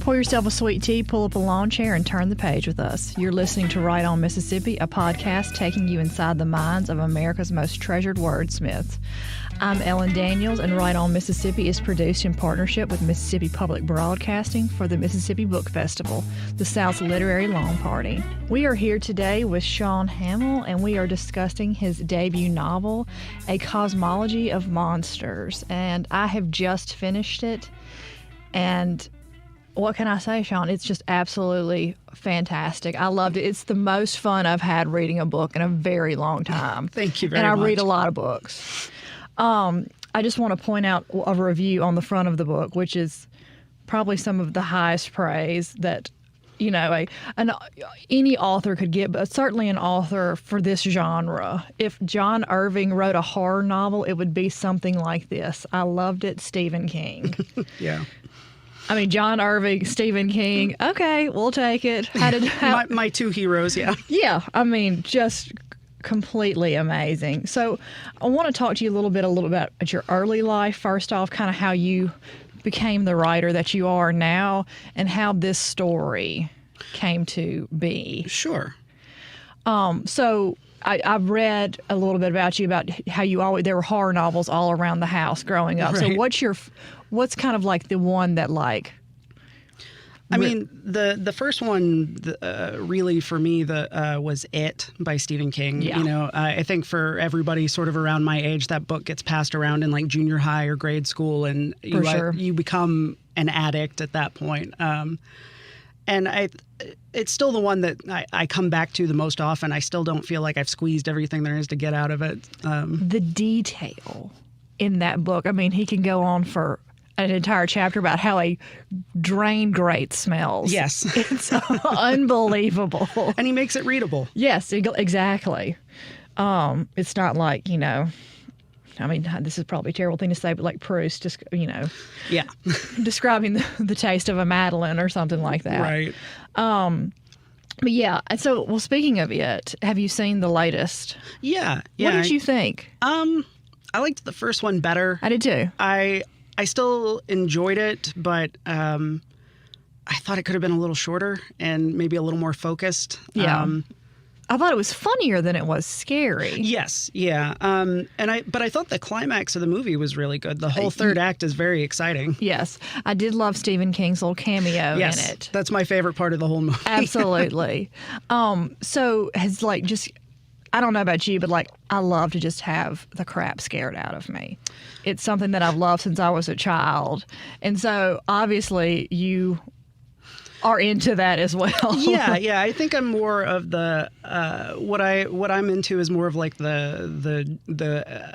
Pour yourself a sweet tea, pull up a lawn chair, and turn the page with us. You're listening to Right On Mississippi, a podcast taking you inside the minds of America's most treasured wordsmiths. I'm Ellen Daniels, and Right On Mississippi is produced in partnership with Mississippi Public Broadcasting for the Mississippi Book Festival, the South's literary lawn party. We are here today with Shaun Hamill, and we are discussing his debut novel, A Cosmology of Monsters. And I have just finished it, and what can I say, Shaun? It's just absolutely fantastic. I loved it. It's the most fun I've had reading a book in a very long time. Thank you very much. And I read a lot of books. I just want to point out a review on the front of the book, which is probably some of the highest praise that, you know, any author could get, but certainly an author for this genre. If John Irving wrote a horror novel, it would be something like this. I loved it. Stephen King. Yeah. I mean, John Irving, Stephen King. Okay, we'll take it. My two heroes, yeah. Yeah, I mean, just completely amazing. So I want to talk to you a little bit about your early life. First off, kind of how you became the writer that you are now and how this story came to be. Sure. So I've read a little bit about you, about how there were horror novels all around the house growing up. Right. So what's kind of like the one that like... I mean, the first one really for me was It by Stephen King. Yeah. You know, I think for everybody sort of around my age, that book gets passed around in like junior high or grade school, and you become an addict at that point. And it's still the one that I come back to the most often. I still don't feel like I've squeezed everything there is to get out of it. The detail in that book. I mean, he can go on for an entire chapter about how a drain grate smells. Yes. It's unbelievable. And he makes it readable. Yes, exactly. It's not like, you know, I mean, this is probably a terrible thing to say, but like Proust, just, you know, yeah, describing the taste of a Madeleine or something like that. Right. But yeah, so, well, speaking of it, have you seen the latest? Yeah. What did you think? I liked the first one better. I did too. I still enjoyed it, but I thought it could have been a little shorter and maybe a little more focused. Yeah. I thought it was funnier than it was scary. Yes, yeah. But I thought the climax of the movie was really good. The whole third act is very exciting. Yes. I did love Stephen King's little cameo in it. That's my favorite part of the whole movie. Absolutely. So has like just... I don't know about you, but like I love to just have the crap scared out of me. It's something that I've loved since I was a child. And so obviously you are into that as well. Yeah. I think I'm more of the what I'm into is more of like the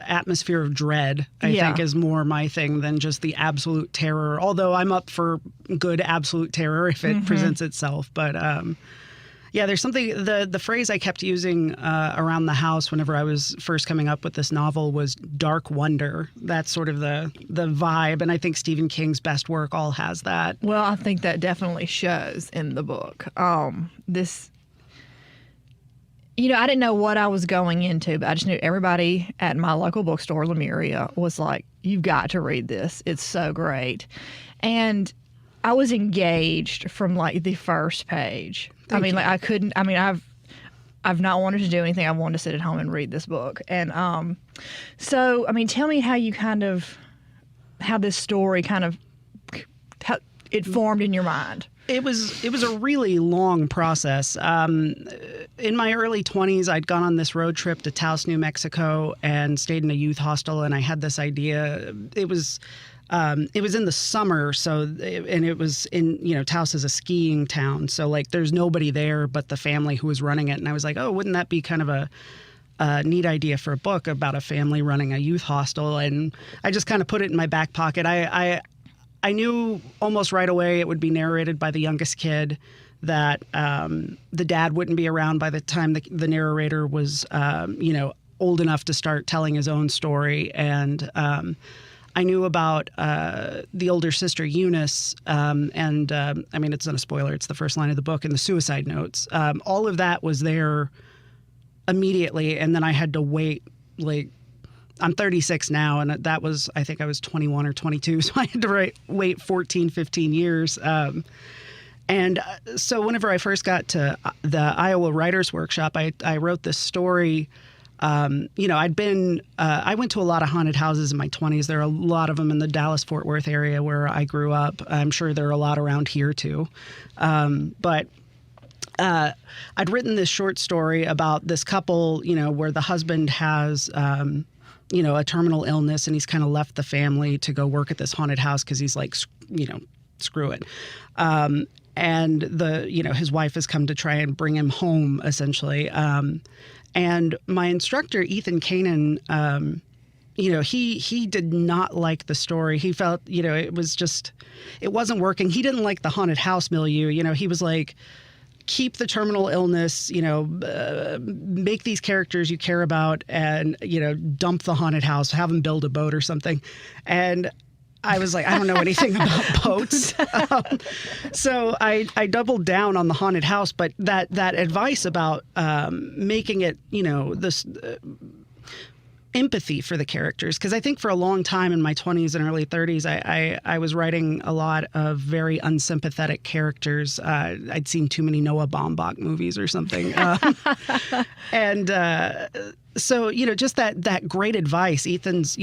atmosphere of dread. I think is more my thing than just the absolute terror. Although I'm up for good absolute terror if it presents itself, but yeah, there's something, the phrase I kept using around the house whenever I was first coming up with this novel was dark wonder. That's sort of the vibe, and I think Stephen King's best work all has that. Well, I think that definitely shows in the book. This, you know, I didn't know what I was going into, but I just knew everybody at my local bookstore, Lemuria, was like, you've got to read this. It's so great. And I was engaged from like the first page. Thank you. Like I couldn't. I mean, I've not wanted to do anything. I wanted to sit at home and read this book. And so I mean, tell me how this story kind of how it formed in your mind. It was a really long process. In my early 20s, I'd gone on this road trip to Taos, New Mexico, and stayed in a youth hostel. And I had this idea. It was in the summer, and it was in, you know, Taos is a skiing town, so like there's nobody there but the family who was running it. And I was like, oh, wouldn't that be kind of a neat idea for a book about a family running a youth hostel? And I just kind of put it in my back pocket. I knew almost right away it would be narrated by the youngest kid, that the dad wouldn't be around by the time the narrator was, you know, old enough to start telling his own story. And I knew about the older sister, Eunice, and I mean, it's not a spoiler. It's the first line of the book, and the suicide notes. All of that was there immediately, and then I had to wait, like, I'm 36 now, and that was, I think I was 21 or 22, so I had to wait 14, 15 years. And so whenever I first got to the Iowa Writers Workshop, I wrote this story. I went to a lot of haunted houses in my 20s. There are a lot of them in the Dallas-Fort Worth area where I grew up. I'm sure there are a lot around here too. But I'd written this short story about this couple, where the husband has, a terminal illness, and he's kind of left the family to go work at this haunted house because he's like, screw it. And his wife has come to try and bring him home, essentially. And my instructor, Ethan Kanan, he did not like the story. He felt, it wasn't working. He didn't like the haunted house milieu. He was like, keep the terminal illness, make these characters you care about, and, dump the haunted house, have them build a boat or something. And I was like, I don't know anything about boats. So I doubled down on the haunted house, but that advice about making it, this empathy for the characters, because I think for a long time in my 20s and early 30s, I was writing a lot of very unsympathetic characters. I'd seen too many Noah Baumbach movies or something. So, just that great advice. Ethan's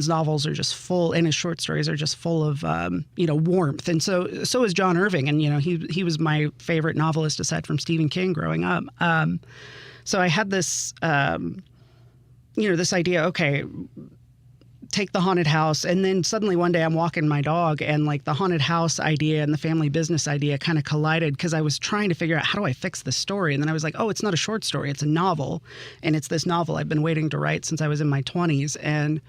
novels are just full, and his short stories are just full of, warmth. And so is John Irving. And, he was my favorite novelist aside from Stephen King growing up. So I had this, this idea, okay, take the haunted house. And then suddenly one day I'm walking my dog, and like the haunted house idea and the family business idea kind of collided, because I was trying to figure out, how do I fix this story? And then I was like, oh, it's not a short story, it's a novel. And it's this novel I've been waiting to write since I was in my 20s. And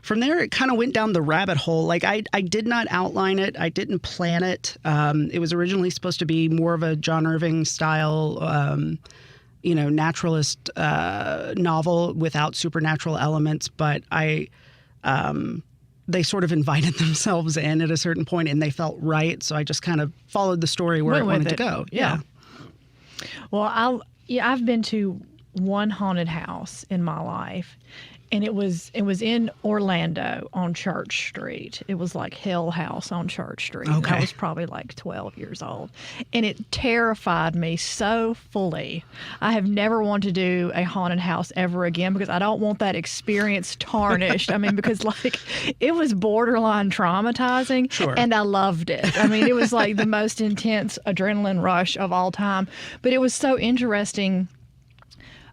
from there, it kind of went down the rabbit hole. Like I did not outline it. I didn't plan it. It was originally supposed to be more of a John Irving style, naturalist novel without supernatural elements. But they sort of invited themselves in at a certain point, and they felt right. So I just kind of followed the story where it wanted to go. Yeah. Well, I've been to one haunted house in my life, and it was in Orlando on Church Street. It was like Hell House on Church Street. Okay. I was probably like 12 years old, and it terrified me so fully. I have never wanted to do a haunted house ever again, because I don't want that experience tarnished. I mean, because like it was borderline traumatizing. Sure. And I loved it. I mean, it was like the most intense adrenaline rush of all time. But it was so interesting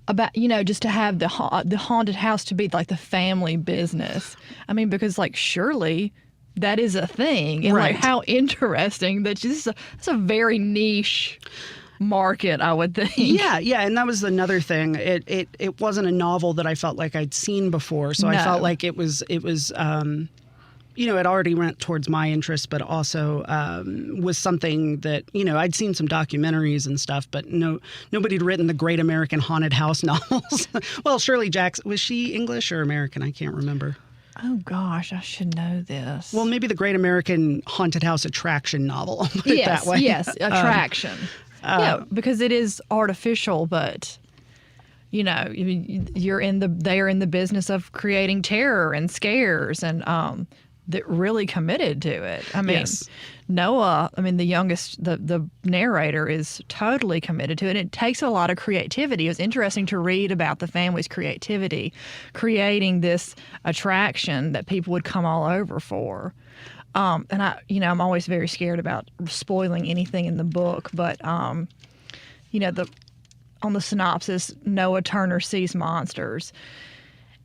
about, just to have the haunted house to be like the family business. I mean, because like surely that is a thing. And right. Like how interesting that it's a very niche market, I would think. Yeah. And that was another thing. It wasn't a novel that I felt like I'd seen before. So I felt like it was it already went towards my interest, but also was something that, I'd seen some documentaries and stuff, but nobody had written the Great American Haunted House novels. Well, Shirley Jackson, was she English or American? I can't remember. Oh, gosh, I should know this. Well, maybe the Great American Haunted House Attraction novel. I'll put it that way. Yes, Attraction. Because it is artificial, but... they're in the business of creating terror and scares, and that really committed to it. I mean, yes. Noah, the youngest, the narrator, is totally committed to it. It takes a lot of creativity. It was interesting to read about the family's creativity, creating this attraction that people would come all over for. And I'm always very scared about spoiling anything in the book, but on the synopsis, Noah Turner sees monsters.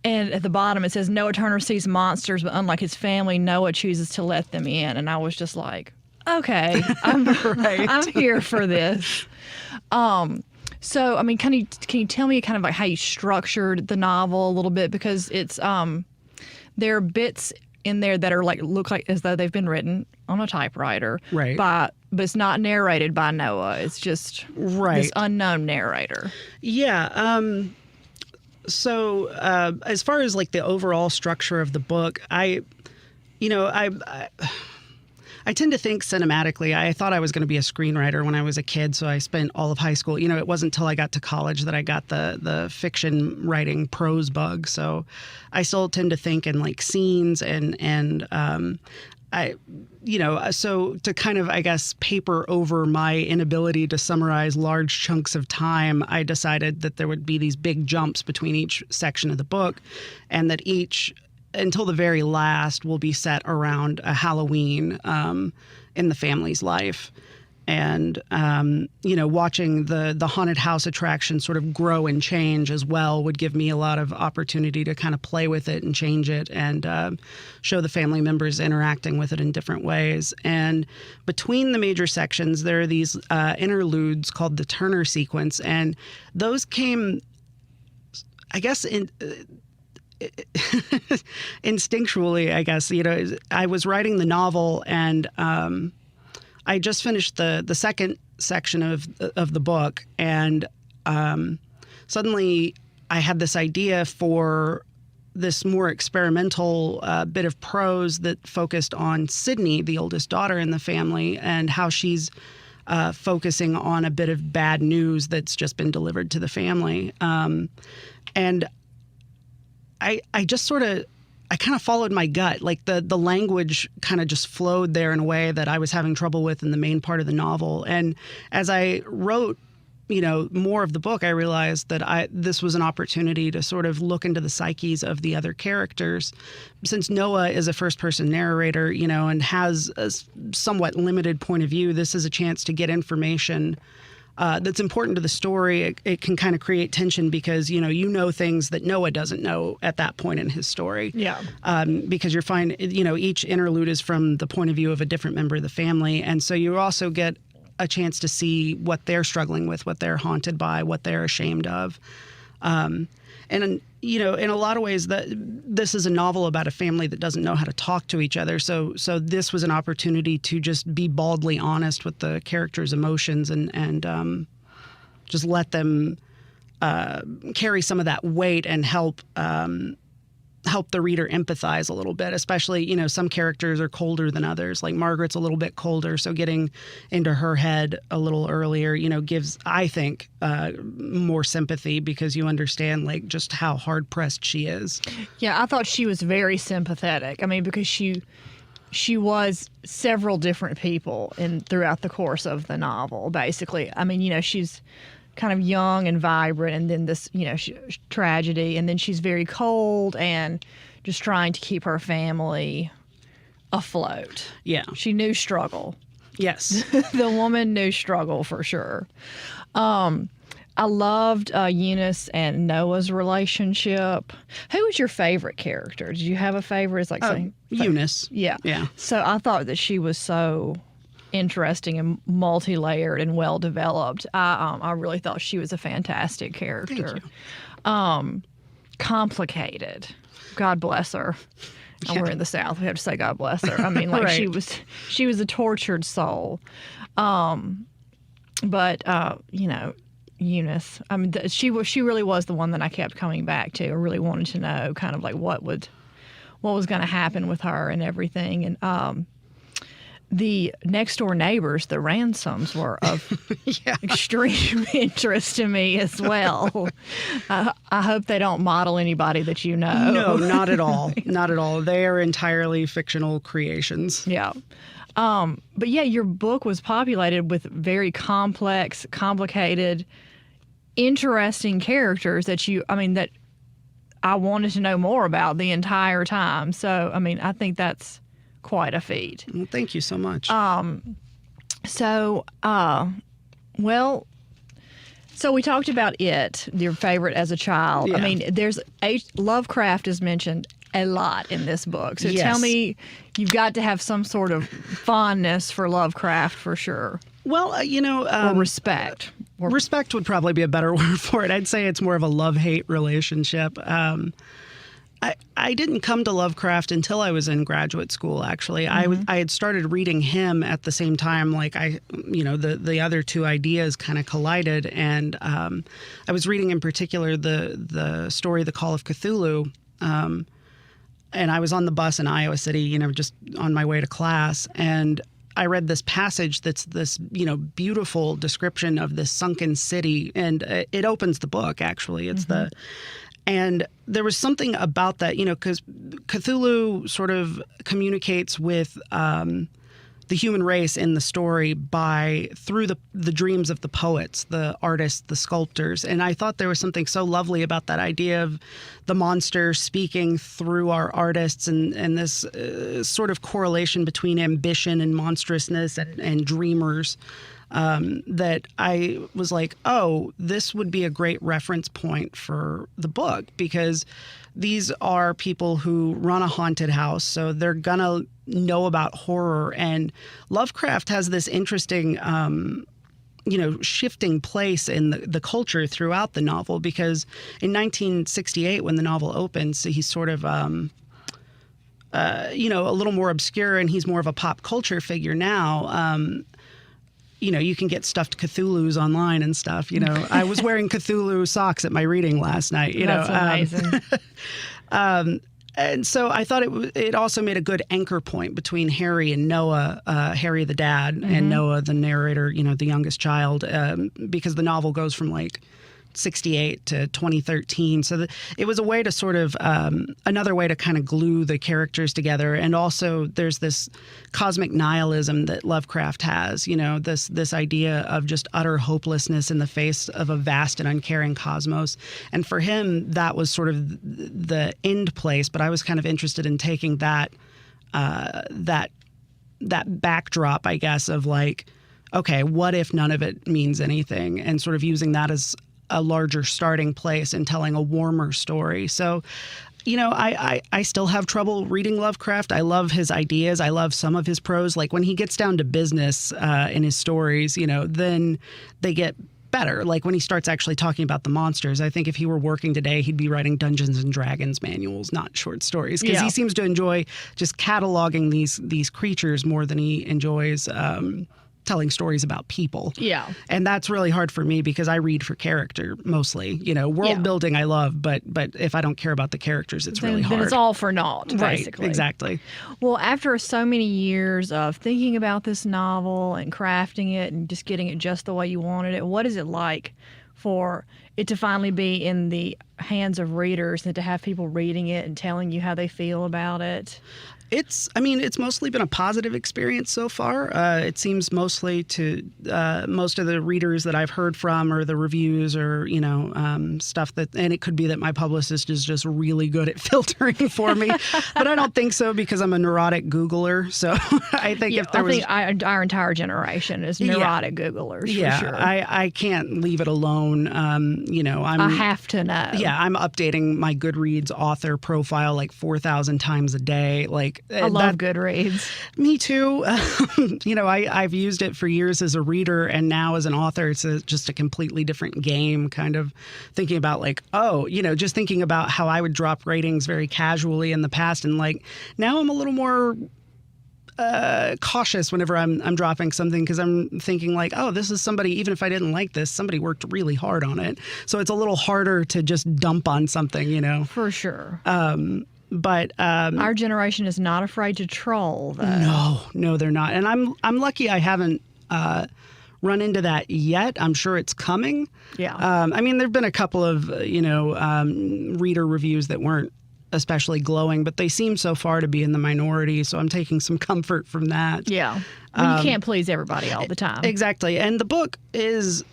And at the bottom it says, Noah Turner sees monsters, but unlike his family, Noah chooses to let them in. And I was just like, okay, I'm here for this. So, can you tell me kind of like how you structured the novel a little bit? Because it's, there are bits in there that are look like as though they've been written on a typewriter. Right. But it's not narrated by Noah. It's just this unknown narrator. Yeah. So as far as like the overall structure of the book, I tend to think cinematically. I thought I was going to be a screenwriter when I was a kid, so I spent all of high school. It wasn't until I got to college that I got the fiction writing prose bug. So I still tend to think in like scenes, and so to kind of, I guess, paper over my inability to summarize large chunks of time, I decided that there would be these big jumps between each section of the book, and that each, until the very last, will be set around a Halloween in the family's life. And, watching the haunted house attraction sort of grow and change as well would give me a lot of opportunity to kind of play with it and change it and show the family members interacting with it in different ways. And between the major sections, there are these interludes called the Turner sequence. And those came, I guess, instinctually, I guess. I was writing the novel, and I just finished the second section of the book, and suddenly I had this idea for this more experimental bit of prose that focused on Sydney, the oldest daughter in the family, and how she's focusing on a bit of bad news that's just been delivered to the family. And I just sort of, I kind of followed my gut. Like the language kind of just flowed there in a way that I was having trouble with in the main part of the novel. And as I wrote, more of the book, I realized that this was an opportunity to sort of look into the psyches of the other characters. Since Noah is a first-person narrator, and has a somewhat limited point of view, this is a chance to get information that's important to the story. It can kind of create tension because, things that Noah doesn't know at that point in his story. Yeah. Because you're fine, each interlude is from the point of view of a different member of the family. And so you also get a chance to see what they're struggling with, what they're haunted by, what they're ashamed of. And, in a lot of ways, this is a novel about a family that doesn't know how to talk to each other. So this was an opportunity to just be baldly honest with the characters' emotions and just let them carry some of that weight and help the reader empathize a little bit, especially, some characters are colder than others. Like Margaret's a little bit colder, so getting into her head a little earlier, gives, I think, more sympathy because you understand like just how hard pressed she is. Yeah, I thought she was very sympathetic. I mean, because she was several different people throughout the course of the novel, basically. I mean, she's kind of young and vibrant, and then this, tragedy, and then she's very cold and just trying to keep her family afloat. Yeah. She knew struggle. Yes. The woman knew struggle for sure. I loved Eunice and Noah's relationship. Who was your favorite character? Did you have a favorite? It's like saying Eunice. Yeah. Yeah. So I thought that she was so interesting and multi-layered and well-developed. I really thought she was a fantastic character. Thank you. Complicated. God bless her. Yeah. We're in the South. We have to say God bless her. I mean, like Right. she was a tortured soul. But Eunice. I mean, she really was the one that I kept coming back to. I really wanted to know kind of like what was going to happen with her and everything. And the next door neighbors, the Ransoms, were of extreme interest to me as well. I hope they don't model anybody that you know. No, not at all. Not at all. They are entirely fictional creations. Yeah. But yeah, your book was populated with very complex, complicated, interesting characters that I wanted to know more about the entire time. So, I mean, I think that's quite a feat. Well, thank you so much. So we talked about it, your favorite as a child. Yeah. I mean, Lovecraft is mentioned a lot in this book. So Yes. tell me, you've got to have some sort of fondness for Lovecraft for sure. Well, Or respect. Respect would probably be a better word for it. I'd say it's more of a love-hate relationship. I didn't come to Lovecraft until I was in graduate school, actually. Mm-hmm. I had started reading him at the same time, like the other two ideas kind of collided. And I was reading in particular the story, The Call of Cthulhu. And I was on the bus in Iowa City, just on my way to class. And I read this passage that's this, beautiful description of this sunken city. And it opens the book, actually. It's And there was something about that, because Cthulhu sort of communicates with the human race in the story through the dreams of the poets, the artists, the sculptors. And I thought there was something so lovely about that idea of the monster speaking through our artists, and this sort of correlation between ambition and monstrousness and dreamers. That I was like, oh, this would be a great reference point for the book, because these are people who run a haunted house, so they're gonna know about horror. And Lovecraft has this interesting, shifting place in the culture throughout the novel, because in 1968, when the novel opens, he's sort of a little more obscure, and he's more of a pop culture figure now. You can get stuffed Cthulhu's online and stuff. I was wearing Cthulhu socks at my reading last night. That's amazing. And so I thought it also made a good anchor point between Harry and Noah, Harry the dad, and Noah the narrator, the youngest child, because the novel goes from like 68 to 2013. So it was a way to sort of another way to kind of glue the characters together. And also there's this cosmic nihilism that Lovecraft has, this idea of just utter hopelessness in the face of a vast and uncaring cosmos. And for him, that was sort of the end place. But I was kind of interested in taking that backdrop, I guess, of like, okay, what if none of it means anything? And sort of using that as a larger starting place and telling a warmer story. So, I still have trouble reading Lovecraft. I love his ideas. I love some of his prose. Like when he gets down to business in his stories, then they get better. Like when he starts actually talking about the monsters, I think if he were working today, he'd be writing Dungeons and Dragons manuals, not short stories, because he seems to enjoy just cataloging these creatures more than he enjoys telling stories about people. Yeah. And that's really hard for me because I read for character mostly. World building I love, but if I don't care about the characters, it's really hard. Then it's all for naught, basically. Right, exactly. Well, after so many years of thinking about this novel and crafting it and just getting it just the way you wanted it, what is it like for it to finally be in the hands of readers and to have people reading it and telling you how they feel about it? It's mostly been a positive experience so far. It seems mostly to most of the readers that I've heard from, or the reviews, or stuff that, and it could be that my publicist is just really good at filtering for me, but I don't think so, because I'm a neurotic Googler. So I think our entire generation is neurotic Googlers. Yeah, for sure. I can't leave it alone. I have to know. Yeah, I'm updating my Goodreads author profile like 4,000 times a day. Like. I love Goodreads. Me too. I've used it for years as a reader, and now as an author, it's just a completely different game, kind of thinking about like, just thinking about how I would drop ratings very casually in the past. And like now I'm a little more cautious whenever I'm dropping something, because I'm thinking like, oh, this is somebody, even if I didn't like this, somebody worked really hard on it. So it's a little harder to just dump on something, For sure. But our generation is not afraid to troll, though. No, they're not. And I'm lucky I haven't run into that yet. I'm sure it's coming. Yeah. There've been a couple of reader reviews that weren't especially glowing, but they seem so far to be in the minority. So I'm taking some comfort from that. Yeah. Well, you can't please everybody all the time. Exactly. And the book is.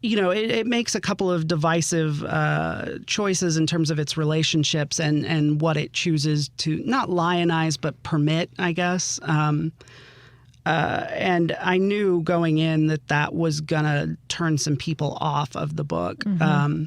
It makes a couple of divisive choices in terms of its relationships and what it chooses to not lionize, but permit, I guess. And I knew going in that was going to turn some people off of the book. Mm-hmm.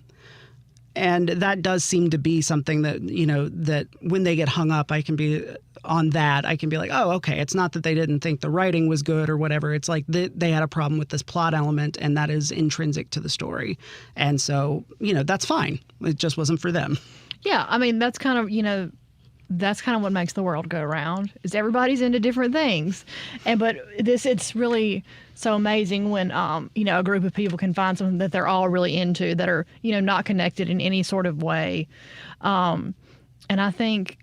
And that does seem to be something that, that when they get hung up, I can be like, oh, okay, it's not that they didn't think the writing was good or whatever. It's like they had a problem with this plot element, and that is intrinsic to the story. And so, that's fine. It just wasn't for them. Yeah, that's kind of, what makes the world go round, is everybody's into different things. But it's really so amazing when, a group of people can find something that they're all really into, that are, not connected in any sort of way. And I think,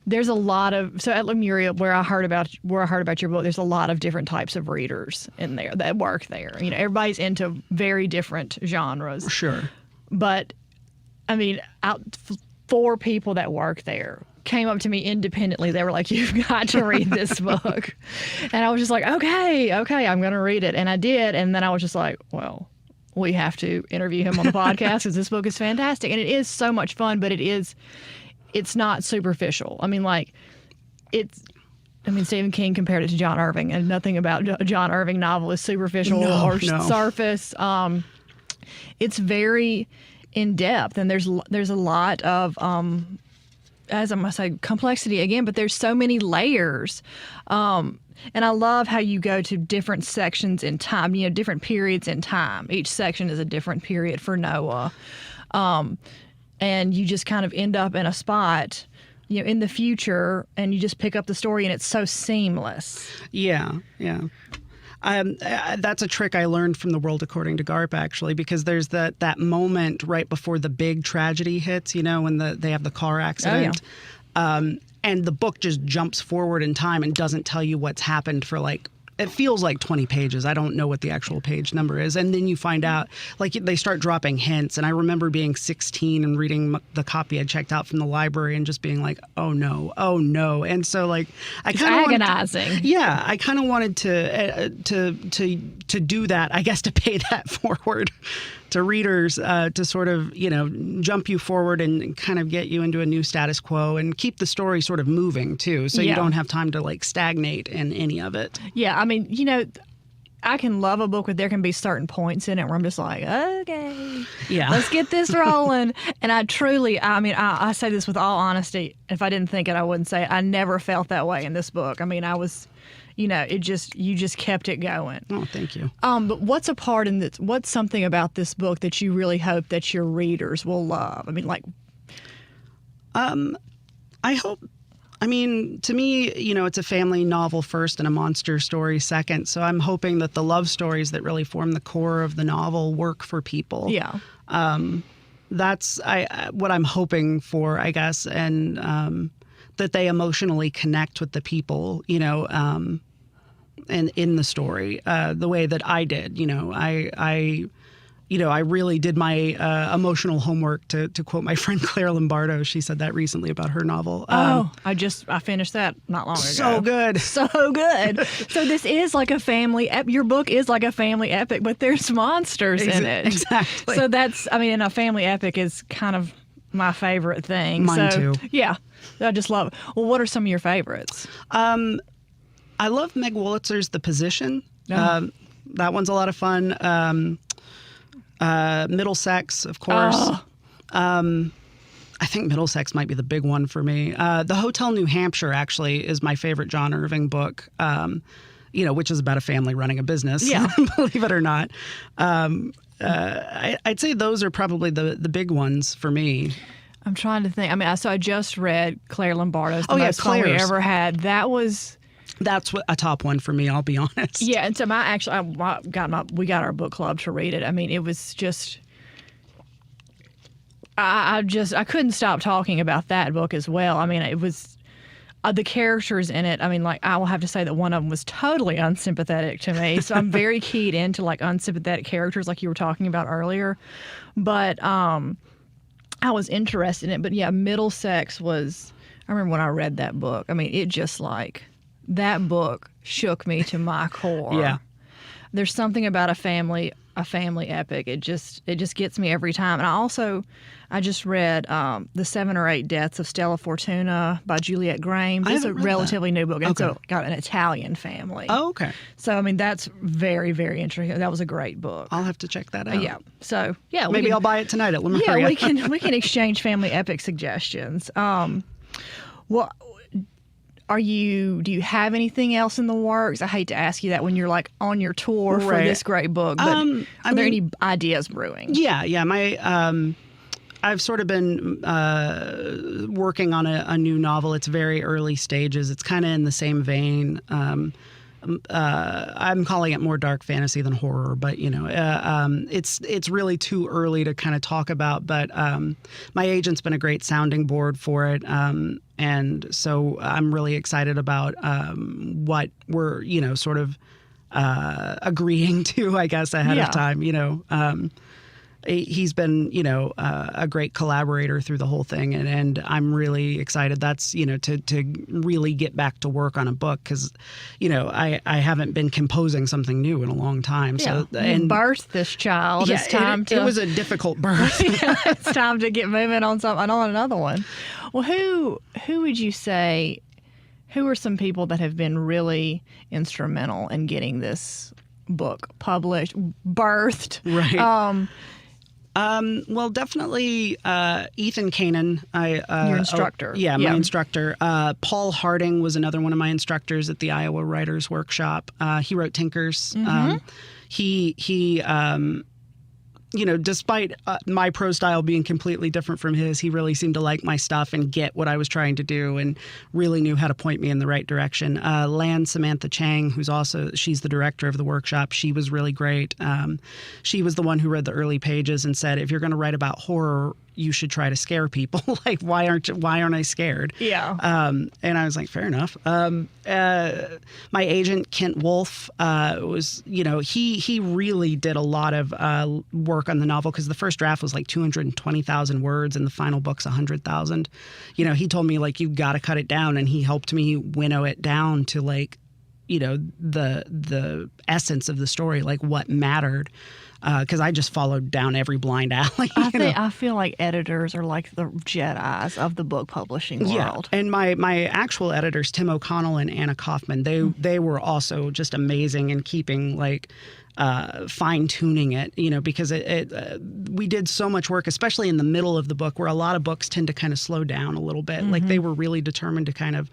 there's a lot of, so at Lemuria, where I heard about your book, there's a lot of different types of readers in there that work there. Everybody's into very different genres. Sure. But I mean, 4 people that work there came up to me independently. They were like, "You've got to read this book." And I was just like, okay, I'm going to read it. And I did. And then I was just like, well, we have to interview him on the podcast because this book is fantastic. And it is so much fun, but it's not superficial. I mean, Stephen King compared it to John Irving, and nothing about a John Irving novel is superficial or surface. It's very in depth, and there's a lot of, as I'm going to say, complexity again, but there's so many layers. And I love how you go to different sections in time, different periods in time. Each section is a different period for Noah. And you just kind of end up in a spot, in the future, and you just pick up the story, and it's so seamless. Yeah. That's a trick I learned from The World According to Garp, actually, because there's that moment right before the big tragedy hits, when they have the car accident. Oh, yeah. And the book just jumps forward in time and doesn't tell you what's happened for it feels like 20 pages. I don't know what the actual page number is. And then you find out, they start dropping hints. And I remember being 16 and reading the copy I checked out from the library and just being like, oh no. And so I kind of agonizing. I kind of wanted to do that, I guess, to pay that forward to readers, to sort of, jump you forward and kind of get you into a new status quo and keep the story sort of moving too. So you don't have time to stagnate in any of it. Yeah. I mean, I can love a book, but there can be certain points in it where I'm just like, okay, let's get this rolling. And I say this with all honesty. If I didn't think it, I wouldn't say it. I never felt that way in this book. I mean, I was, you just kept it going. Oh, thank you. But what's something about this book that you really hope that your readers will love? I mean, I hope. I mean, to me, it's a family novel first and a monster story second. So I'm hoping that the love stories that really form the core of the novel work for people. Yeah. That's what I'm hoping for, I guess, and that they emotionally connect with the people, and in the story, the way that I did. I really did my emotional homework, to quote my friend Claire Lombardo. She said that recently about her novel. I finished that not long ago. So good. So good. So this is like a family, your book is like a family epic, but there's monsters in it. Exactly. So and a family epic is kind of my favorite thing. Mine too. Yeah. I just love it. Well, what are some of your favorites? I love Meg Wolitzer's The Position. Oh. That one's a lot of fun. Middlesex, of course. Oh. I think Middlesex might be the big one for me. The Hotel New Hampshire, actually, is my favorite John Irving book, which is about a family running a business, believe it or not. I'd say those are probably the big ones for me. I'm trying to think. I mean, I just read Claire Lombardo's The Most Fun We Ever Had. That's a top one for me, I'll be honest. Yeah, and so we got our book club to read it. I mean, it was just, I couldn't stop talking about that book as well. I mean, it was, the characters in it, I mean, I will have to say that one of them was totally unsympathetic to me. So I'm very keyed into unsympathetic characters like you were talking about earlier. But I was interested in it. But yeah, Middlesex was, I remember when I read that book, I mean, it just that book shook me to my core. Yeah. There's something about a family epic. It just gets me every time. And I just read The 7 or 8 Deaths of Stella Fortuna by Juliette Grimes. It's a relatively new book. It's got an Italian family. Oh, okay. So, I mean, that's very, very interesting. That was a great book. I'll have to check that out. Yeah. So, yeah. Maybe I'll buy it tonight at Lemuria. Yeah, we can exchange family epic suggestions. Well, do you have anything else in the works? I hate to ask you that when you're on your tour for this great book, but are there any ideas brewing? Yeah. I've sort of been working on a new novel. It's very early stages. It's kind of in the same vein. I'm calling it more dark fantasy than horror, but it's really too early to kind of talk about. But my agent's been a great sounding board for it, and so I'm really excited about what we're sort of agreeing to, I guess, ahead of time. he's been, a great collaborator through the whole thing. And I'm really excited. That's, to really get back to work on a book because, I haven't been composing something new in a long time. Yeah. So, and birth this child. Yeah, it's time it was a difficult birth. It's time to get moving on another one. Well, who would you say, who are some people that have been really instrumental in getting this book published, birthed? Right. Well, definitely Ethan Kanan. Your instructor. My instructor. Paul Harding was another one of my instructors at the Iowa Writers Workshop. He wrote Tinkers. Mm-hmm. He despite my prose style being completely different from his, he really seemed to like my stuff and get what I was trying to do and really knew how to point me in the right direction. Samantha Chang, she's the director of the workshop. She was really great. She was the one who read the early pages and said, if you're going to write about horror, you should try to scare people. Like, why aren't I scared? Yeah. And I was like, fair enough. My agent, Kent Wolf, he really did a lot of work on the novel because the first draft was like 220,000 words and the final book's 100,000. He told me like, you got to cut it down. And he helped me winnow it down to like, the essence of the story, like what mattered. Because I just followed down every blind alley. I feel like editors are like the Jedis of the book publishing world. Yeah. And my actual editors, Tim O'Connell and Anna Kaufman, they were also just amazing in keeping like fine tuning it, because we did so much work, especially in the middle of the book, where a lot of books tend to kind of slow down a little bit. Mm-hmm. Like they were really determined to kind of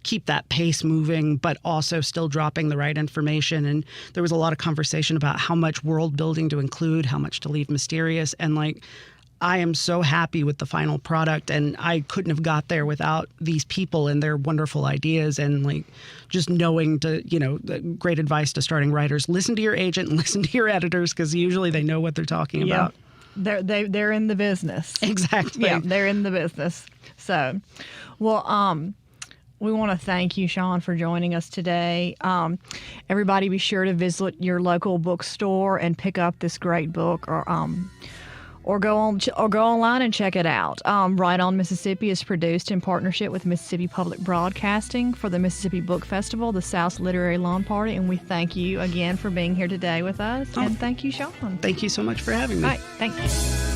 keep that pace moving, but also still dropping the right information. And there was a lot of conversation about how much world building to include, how much to leave mysterious. And like, I am so happy with the final product, and I couldn't have got there without these people and their wonderful ideas. And like, just knowing great advice to starting writers: listen to your agent and listen to your editors, because usually they know what they're talking about. They're in the business. Exactly. Yeah, they're in the business. So, well, we want to thank you, Shaun, for joining us today. Everybody, be sure to visit your local bookstore and pick up this great book, or go online and check it out. Right On Mississippi is produced in partnership with Mississippi Public Broadcasting for the Mississippi Book Festival, the South's Literary Lawn Party, and we thank you again for being here today with us. And thank you, Shaun. Thank you so much for having me. All right, thanks.